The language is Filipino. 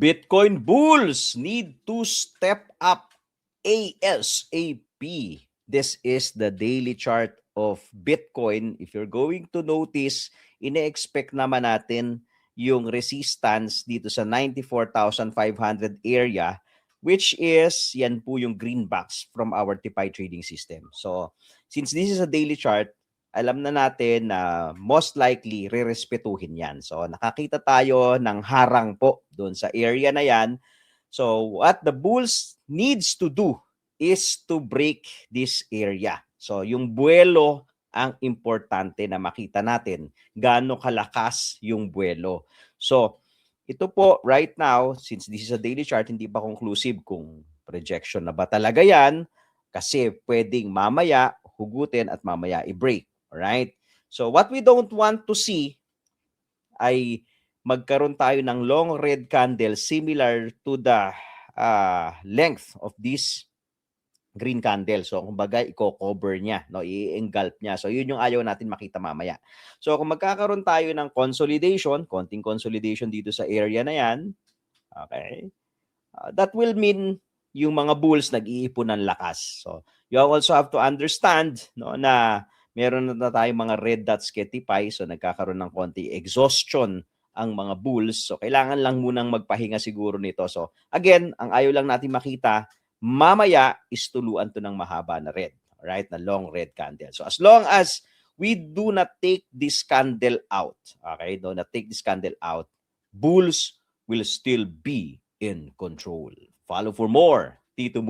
Bitcoin bulls need to step up ASAP. This is the daily chart of Bitcoin. If you're going to notice, ine-expect naman natin yung resistance dito sa 94,500 area, which is, yan po yung green box from our TIPI trading system. So, since this is a daily chart, alam na natin na most likely rerespetuhin yan. So nakakita tayo ng harang po doon sa area na yan. So what the bulls needs to do is to break this area. So yung buwelo ang importante na makita natin. Gaano kalakas yung buwelo. So ito po right now, since this is a daily chart, hindi pa conclusive kung projection na ba talaga yan. Kasi pwedeng mamaya hugutin at mamaya i-break. Alright? So what we don't want to see ay magkaroon tayo ng long red candle similar to the length of this green candle. So kumbaga i-cover niya, no? I-engulf niya. So yun yung ayaw natin makita mamaya. So kung magkakaroon tayo ng consolidation, konting consolidation dito sa area na yan, okay? That will mean yung mga bulls nag-iipon ng lakas. So you also have to understand, no, na meron na tayong mga red dots kay TIPI, so nagkakaroon ng konti exhaustion ang mga bulls. So kailangan lang munang magpahinga siguro nito. So again, ang ayaw lang natin makita, mamaya is tuluan to ng mahaba na red. Alright? Na long red candle. So as long as we do not take this candle out, okay? Do not take this candle out, bulls will still be in control. Follow for more. Tito Move.